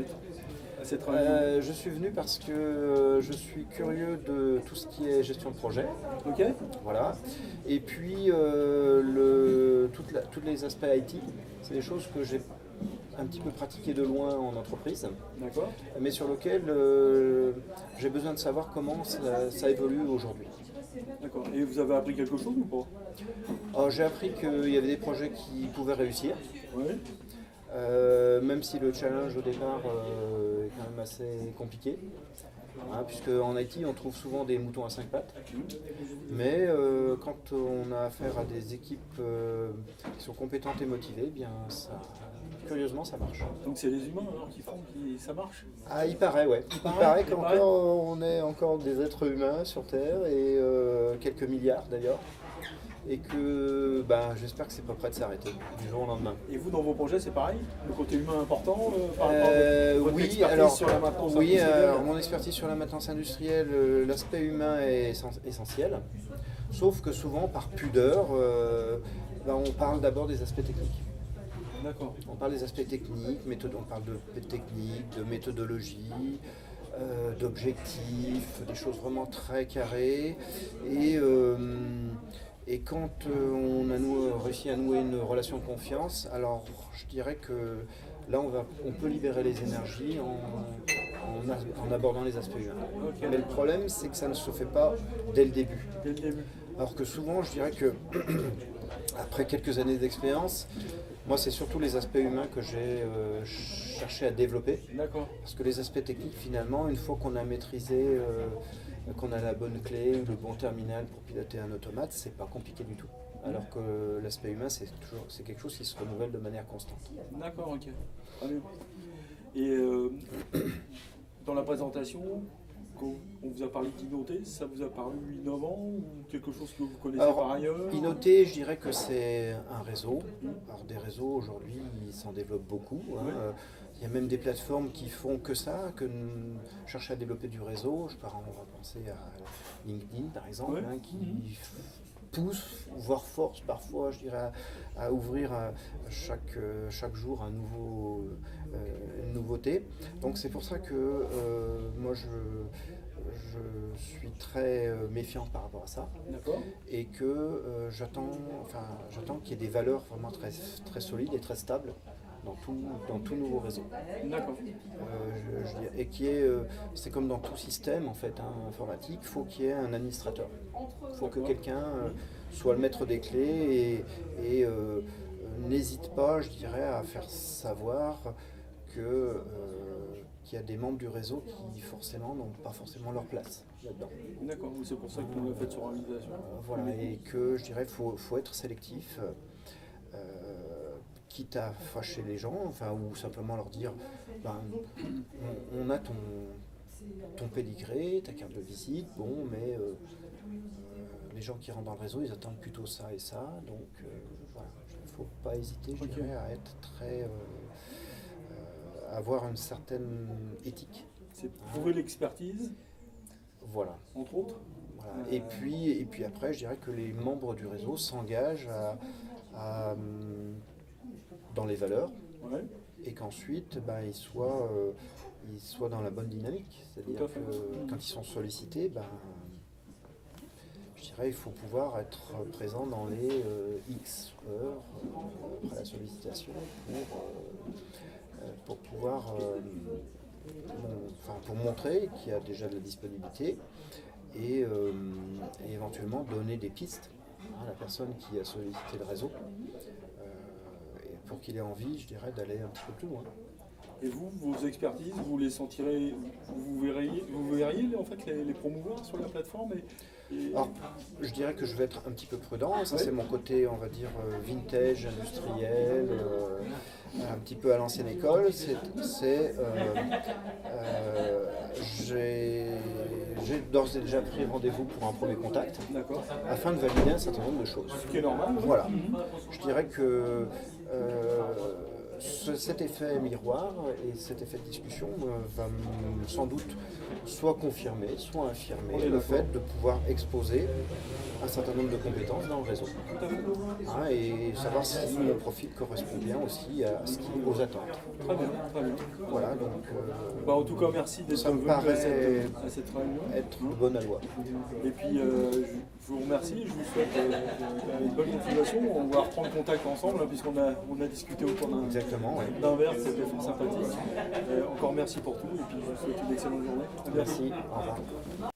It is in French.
fait à cette réunion? Je suis venu parce que je suis curieux de tout ce qui est gestion de projet. Ok. Voilà. Et puis, tous les aspects IT, c'est des choses que j'ai un petit peu pratiquées de loin en entreprise, D'accord. mais sur lesquelles j'ai besoin de savoir comment ça évolue aujourd'hui. D'accord. Et vous avez appris quelque chose ou pas? Alors, j'ai appris qu'il y avait des projets qui pouvaient réussir, Oui. même si le challenge au départ est quand même assez compliqué. Hein, puisque en IT on trouve souvent des moutons à 5 pattes, mais quand on a affaire à des équipes qui sont compétentes et motivées, eh bien curieusement ça marche. Donc c'est les humains alors qui font que ça marche? Ah, il paraît, ouais. Il paraît qu'on est encore des êtres humains sur Terre et quelques milliards d'ailleurs, et que j'espère que c'est pas prêt de s'arrêter du jour au lendemain. Et vous, dans vos projets, c'est pareil? Le côté humain important par rapport à votre Oui, expertise alors, sur la maintenance oui, industrielle? alors, mon expertise sur la maintenance industrielle, l'aspect humain est essentiel, sauf que souvent, par pudeur, on parle d'abord des aspects techniques. D'accord. On parle des aspects techniques, on parle de technique, de méthodologie, d'objectifs, des choses vraiment très carrées. Et quand on a réussi à nouer une relation de confiance, alors je dirais que là on peut libérer les énergies en abordant les aspects humains. Ok. Mais le problème c'est que ça ne se fait pas dès le début. Dès le début. Alors que souvent je dirais que après quelques années d'expérience, moi c'est surtout les aspects humains que j'ai cherché à développer. D'accord. Parce que les aspects techniques finalement, une fois qu'on a maîtrisé, qu'on a la bonne clé ou le bon terminal pour piloter un automate, c'est pas compliqué du tout. Alors que l'aspect humain, c'est quelque chose qui se renouvelle de manière constante. D'accord, ok. Très bien. Et dans la présentation, quand on vous a parlé d'Innoté, ça vous a paru innovant ou quelque chose que vous connaissez par ailleurs? Innoté, je dirais que c'est un réseau. Alors des réseaux aujourd'hui, ils s'en développent beaucoup. Hein. Ouais. Il y a même des plateformes qui font que ça, que cherchent à développer du réseau. On va penser à LinkedIn par exemple, Ouais. hein, qui pousse, voire force parfois, je dirais, à ouvrir chaque jour une nouveauté. Donc c'est pour ça que moi je suis très méfiant par rapport à ça. D'accord. Et que j'attends qu'il y ait des valeurs vraiment très, très solides et très stables dans tout nouveau réseau. D'accord. Et c'est comme dans tout système en fait, hein, informatique, il faut qu'il y ait un administrateur. Il faut que quelqu'un soit le maître des clés et n'hésite pas, je dirais, à faire savoir qu'il y a des membres du réseau qui forcément n'ont pas forcément leur place là-dedans. D'accord, c'est pour ça que vous le faites sur invitation. Voilà, et que je dirais faut être sélectif. Quitte à fâcher les gens, ou simplement leur dire on a ton pédigré, ta carte de visite, bon, mais les gens qui rentrent dans le réseau, ils attendent plutôt ça et ça, donc voilà, il ne faut pas hésiter, je dirais, à être avoir une certaine éthique. C'est prouver l'expertise, voilà. entre autres. Voilà. Et puis après, je dirais que les membres du réseau s'engagent dans les valeurs, Ouais. et qu'ensuite ils soient dans la bonne dynamique. C'est-à-dire que quand ils sont sollicités, je dirais il faut pouvoir être présent dans les X heures après la sollicitation pour pouvoir pour montrer qu'il y a déjà de la disponibilité et éventuellement donner des pistes à la personne qui a sollicité le réseau. Pour qu'il ait envie, je dirais, d'aller un petit peu plus loin. Et vous, vos expertises, vous les sentirez, vous verriez en fait les promouvoir sur la plateforme Alors, je dirais que je vais être un petit peu prudent. Ça, c'est mon côté, on va dire, vintage, industriel, un petit peu à l'ancienne école. J'ai d'ores et déjà pris rendez-vous pour un premier contact. D'accord. Afin de valider un certain nombre de choses. Ce qui est normal. Voilà. Je dirais que cet effet miroir et cet effet de discussion va sans doute soit confirmer, soit On infirmer est le d'accord. fait de pouvoir exposer un certain nombre de compétences dans le réseau. Tout à fait. Et savoir si mon profil correspond bien aussi aux attentes. Très bien, très bien. Voilà, donc Bah, en tout cas, merci d'être ça me venu à paraît cette réunion. être le bon aloi. Et puis, je vous remercie, je vous souhaite une bonne continuation. On va reprendre contact ensemble, hein, puisqu'on a discuté autour Exactement, ouais. d'un verre, c'était fort sympathique. Encore merci pour tout, et puis je vous souhaite une excellente journée. À bientôt. Merci, au revoir.